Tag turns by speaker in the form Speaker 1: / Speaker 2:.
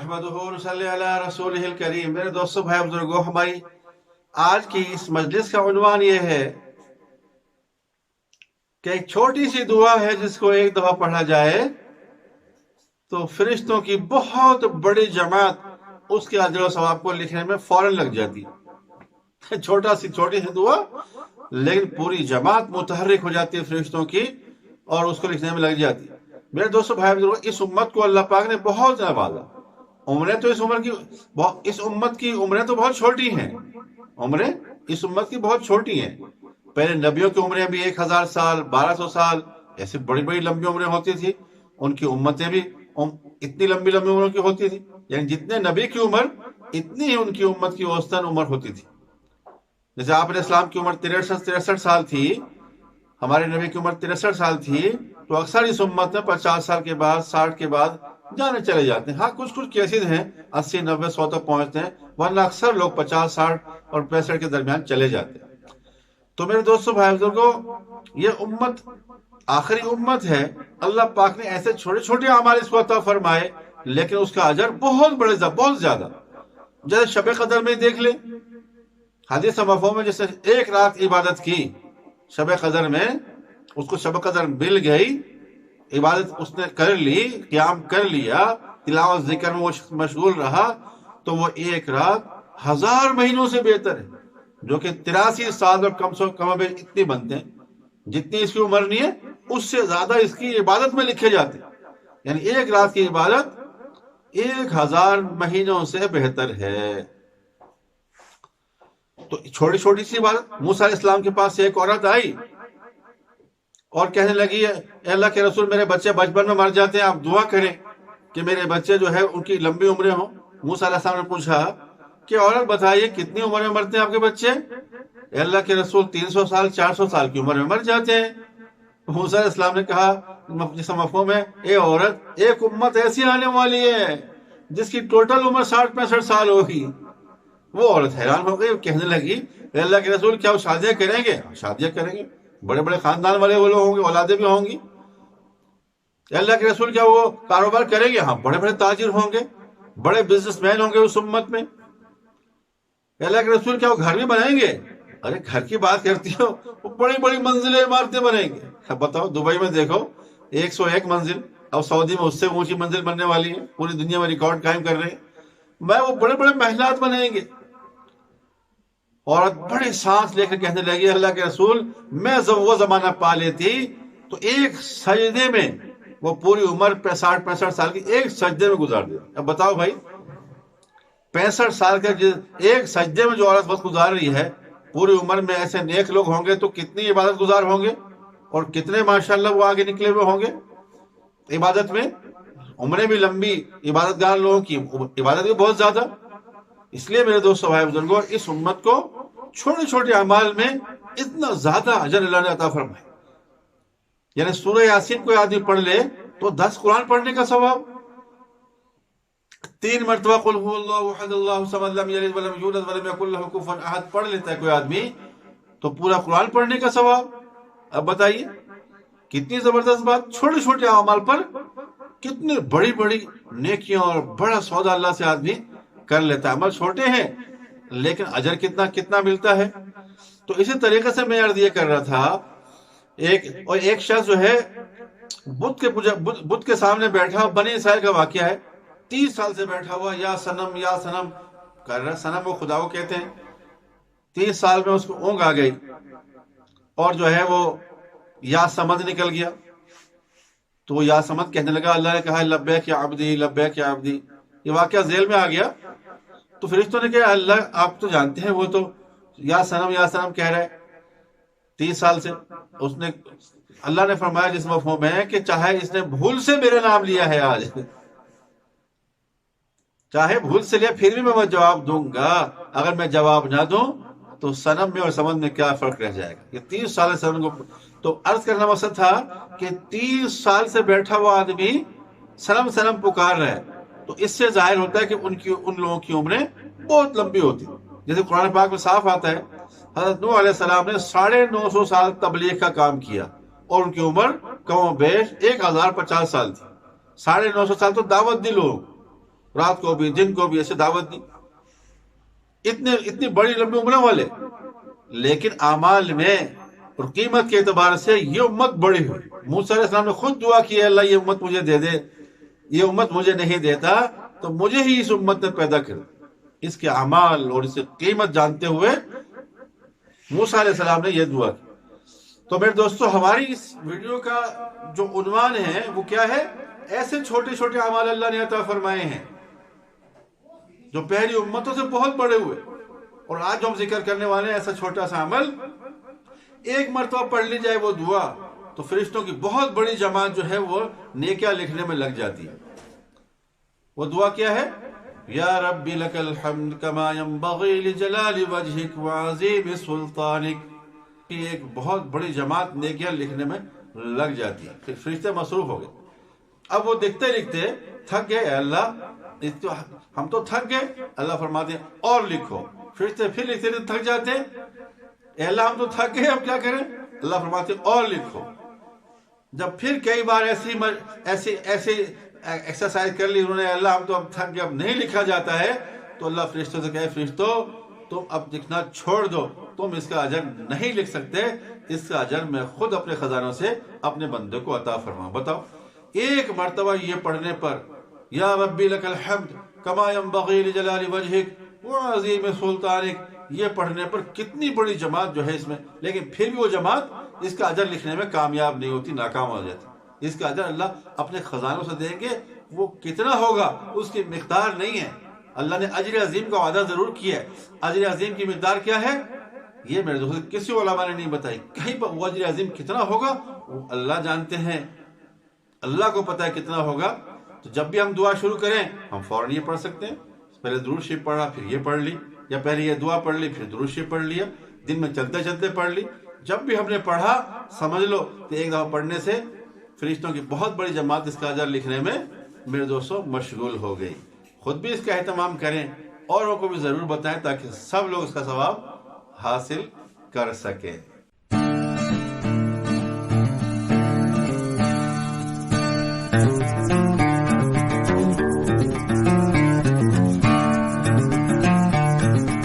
Speaker 1: نحمدہ ونصلی علی رسولہ الکریم۔ میرے دوستو، بھائی بزرگوں، ہماری آج کی اس مجلس کا عنوان یہ ہے کہ ایک چھوٹی سی دعا ہے جس کو ایک دفعہ پڑھا جائے تو فرشتوں کی بہت بڑی جماعت اس کے اجر و ثواب کو لکھنے میں فوراً لگ جاتی ہے۔ چھوٹی سی دعا، لیکن پوری جماعت متحرک ہو جاتی ہے فرشتوں کی اور اس کو لکھنے میں لگ جاتی ہے۔ میرے دوستو، بھائی بزرگوں، اس امت کو اللہ پاک نے بہت نوازا۔ عمریں تو اس امت کی عمریں تو بہت چھوٹی ہیں۔ عمریں اس امت کی بہت چھوٹی ہیں۔ پہلے نبیوں کی عمریں بھی 1000 سال، 1200 سال، ایسی بڑی بڑی لمبی عمریں ہوتی تھی۔ ان کی امتیں بھی اتنی لمبی لمبی عمروں کی ہوتی تھی، یعنی جتنے نبی کی عمر اتنی ہی ان کی امت کی اوسطاً عمر ہوتی تھی۔ جیسے آپ علیہ السلام کی عمر 63 سال تھی، ہمارے نبی کی عمر 63 سال تھی، تو اکثر اس امت میں 50 سال کے بعد، 60 کے بعد جانے چلے جاتے ہیں۔ ہاں، کچھ کیسز ہیں 80 90 100 تک پہنچتے ہیں، ورنہ اکثر لوگ 50 60 اور 65 کے درمیان چلے جاتے ہیں۔ تو میرے دوستو، بھائی بزرگوں، یہ امت آخری امت ہے۔ اللہ پاک نے ایسے چھوٹے چھوٹے اعمال اس کو عطا فرمائے، لیکن اس کا اجر بہت بہت زیادہ۔ جیسے شب قدر میں دیکھ لیں، حدیث مفہوم میں جیسے 1 رات عبادت کی شب قدر میں، اس کو شب قدر مل گئی، عبادت اس نے کر لی، قیام کر لیا، تلاوت ذکر میں وہ مشغول رہا، تو وہ 1 رات 1000 مہینوں سے بہتر ہے، جو کہ 83 سال اور کم و بیش اتنی بنتے ہیں۔ جتنی اس کی عمر نہیں ہے اس سے زیادہ اس کی عبادت میں لکھے جاتے ہیں، یعنی 1 رات کی عبادت 1000 مہینوں سے بہتر ہے۔ تو چھوٹی سی عبادت۔ موسیٰ علیہ السلام کے پاس ایک عورت آئی اور کہنے لگی، اے اللہ کے رسول، میرے بچے بچپن میں مر جاتے ہیں، آپ دعا کریں کہ میرے بچے جو ہے ان کی لمبی عمریں ہوں۔ موسیٰ علیہ السلام نے پوچھا کہ عورت بتائیے کتنی عمر میں مرتے ہیں آپ کے بچے؟ اے اللہ کے رسول 300 سال 400 سال کی عمر میں مر جاتے ہیں۔ موسیٰ علیہ السلام نے کہا، جس کا مفہوم ہے، اے عورت، ایک امت ایسی آنے والی ہے جس کی ٹوٹل عمر 60-65 سال ہوگی۔ وہ عورت حیران ہو گئی، کہنے لگی، اے اللہ کے رسول، کیا وہ شادیاں کریں گے؟ شادیاں کریں گے، بڑے بڑے خاندان والے وہ لوگ ہوں گے، اولادیں بھی ہوں گی۔ اے اللہ کے رسول، کیا وہ کاروبار کریں گے؟ ہاں، بڑے بڑے تاجر ہوں گے، بڑے بزنس مین ہوں گے اس امت میں۔ اے اللہ کے رسول، کیا وہ گھر بھی بنائیں گے؟ ارے گھر کی بات کرتی ہو، وہ بڑی بڑی منزلیں عمارتیں بنائیں گے۔ اب بتاؤ، دبئی میں دیکھو 101 منزل، اب سعودی میں اس سے اونچی منزل بننے والی ہے، پوری دنیا میں ریکارڈ قائم کر رہے ہیں۔ میں وہ بڑے بڑے محلات بنائیں گے۔ عورت بڑے سانس لے کر کہنے لگی، اللہ کے رسول، میں وہ زمانہ پا لیتی تو ایک سجدے میں وہ پوری عمر 65 سال کی ایک سجدے میں گزار دیتی۔ اب بتاؤ بھائی، 65 سال کا ایک سجدے میں جو عورت وقت گزار رہی ہے، پوری عمر میں ایسے نیک لوگ ہوں گے تو کتنی عبادت گزار ہوں گے، اور کتنے ماشاءاللہ وہ آگے نکلے ہوئے ہوں گے عبادت میں۔ عمریں بھی لمبی، عبادت گار لوگوں کی عبادت بھی بہت زیادہ۔ اس لیے میرے دوستو، بھائی بزرگوں، اس امت کو چھوٹے چھوٹے اعمال میں اتنا زیادہ اجر اللہ نے عطا فرمائے۔ یعنی سورہ یاسین کو آدمی پڑھ لے تو 10 قرآن پڑھنے کا ثواب، 3 مرتبہ قل هو اللہ احد اللہ الصمد لم یلد ولم یولد ولم یکن له کفوا احد پڑھ لیتا ہے کوئی آدمی تو پورا قرآن پڑھنے کا ثواب۔ اب بتائیے کتنی زبردست بات، چھوٹے چھوٹے اعمال پر کتنی بڑی بڑی نیکیاں اور بڑا سودا اللہ سے آدمی کر لیتا ہے۔ عمل چھوٹے ہیں لیکن اجر کتنا ملتا ہے۔ تو اسی طریقے سے میں عرض یہ کر رہا تھا، ایک شخص جو ہے بت کے سامنے بیٹھا، بنی اسرائیل کا واقعہ ہے، 30 سال سے بیٹھا ہوا، یا سنم کر رہا۔ سنم وہ خدا کو کہتے ہیں۔ 30 سال میں اس کو اونگ آ گئی اور جو ہے وہ یا سمد نکل گیا، تو وہ یا سمد کہنے لگا۔ اللہ نے کہا، لبیک یا عبدی، لبیک یا عبدی۔ یہ واقعہ ذیل میں آ گیا تو فرشتوں نے کہا، اللہ آپ تو جانتے ہیں وہ تو یا سنم کہہ رہا ہے 30 سال سے۔ اس نے، اللہ نے فرمایا جس مفہوم میں کہ چاہے اس نے بھول سے میرا نام لیا ہے آج، چاہے بھول سے لیا، پھر بھی میں جواب دوں گا۔ اگر میں جواب نہ دوں تو سنم میں اور سمد میں کیا فرق رہ جائے گا۔ یہ 30 سال سے سنم کو، تو عرض کرنا مقصد تھا کہ 30 سال سے بیٹھا ہوا آدمی سنم پکار رہا ہے، تو اس سے ظاہر ہوتا ہے کہ ان لوگوں کی عمریں بہت لمبی ہوتی۔ جیسے قرآن پاک میں صاف آتا ہے، حضرت نوح علیہ السلام نے 950 سال تبلیغ کا کام کیا اور ان کی عمر کم و بیش 1050 سال تھی۔ 950 سال تو دعوت دی لوگ، رات کو بھی دن کو بھی ایسے دعوت دی، اتنی بڑی لمبی عمروں والے، لیکن اعمال میں اور قیمت کے اعتبار سے یہ امت بڑی ہوئی۔ موسیٰ علیہ السلام نے خود دعا کی ہے، اللہ یہ امت مجھے دے دے، یہ امت مجھے نہیں دیتا تو مجھے ہی اس امت نے پیدا کر۔ اس کے اعمال اور اس کی قیمت جانتے ہوئے موسیٰ علیہ السلام نے یہ دعا کی۔ تو میرے دوستو، ہماری اس ویڈیو کا جو عنوان ہے وہ کیا ہے؟ ایسے چھوٹے چھوٹے اعمال اللہ نے عطا فرمائے ہیں جو پہلی امتوں سے بہت بڑے ہوئے، اور آج جو ہم ذکر کرنے والے ہیں ایسا چھوٹا سا عمل، ایک مرتبہ پڑھ لی جائے وہ دعا تو فرشتوں کی بہت بڑی جماعت جو ہے وہ نیکیاں لکھنے میں لگ جاتی ہے۔ وہ دعا کیا ہے؟ یا ربی لک الحمد کما ینبغی لجلال وجہک وعظیم سلطانک۔ ایک بہت بڑی جماعت نیکیاں لکھنے میں لگ جاتی ہے، پھر فرشتے مصروف ہو گئے۔ اب وہ دیکھتے لکھتے تھک گئے، اے اللہ ہم تو تھک گئے، اللہ فرماتے ہیں اور لکھو۔ فرشتے پھر لکھتے تھک جاتے ہیں، اے اللہ ہم تو تھک گئے، اب کیا کریں؟ اللہ فرماتے ہیں اور لکھو۔ جب پھر کئی بار ایسی ایکسرسائز کر لی انہوں نے، اللہ ہم تو اب تھک گئے، اب نہیں لکھا جاتا ہے، تو اللہ فرشتوں سے کہے فرشتوں تم اب لکھنا چھوڑ دو، تم اس کا اجر نہیں لکھ سکتے، اس کا اجر میں خود اپنے خزانوں سے اپنے بندے کو عطا فرماؤں۔ بتاؤ، ایک مرتبہ یہ پڑھنے پر یا ربی لک الحمد کما ینبغی لجلال وجہک وعظیم سلطانک، یہ پڑھنے پر کتنی بڑی جماعت جو ہے اس میں، لیکن پھر بھی وہ جماعت اس کا اجر لکھنے میں کامیاب نہیں ہوتی، ناکام ہو جاتی۔ اس کا اجر اللہ اپنے خزانوں سے دیں گے، وہ کتنا ہوگا اس کی مقدار نہیں ہے۔ اللہ نے اجر عظیم کا وعدہ ضرور کیا ہے، اجر عظیم کی مقدار کیا ہے یہ میرے دوست کسی علماء نے نہیں بتائی، کہیں پر وہ اجر عظیم کتنا ہوگا وہ اللہ جانتے ہیں، اللہ کو پتہ ہے کتنا ہوگا۔ تو جب بھی ہم دعا شروع کریں ہم فوراً یہ پڑھ سکتے ہیں، پہلے درود شریف پڑھا پھر یہ پڑھ لی، یا پہلے یہ دعا پڑھ لی پھر درود شریف پڑھ لیا، دن میں چلتے چلتے پڑھ لی۔ جب بھی ہم نے پڑھا سمجھ لو کہ ایک دفعہ پڑھنے سے فرشتوں کی بہت بڑی جماعت اس کا اجر لکھنے میں میرے دوستوں مشغول ہو گئی۔ خود بھی اس کا اہتمام کریں، اوروں کو بھی ضرور بتائیں تاکہ سب لوگ اس کا ثواب حاصل کر سکیں۔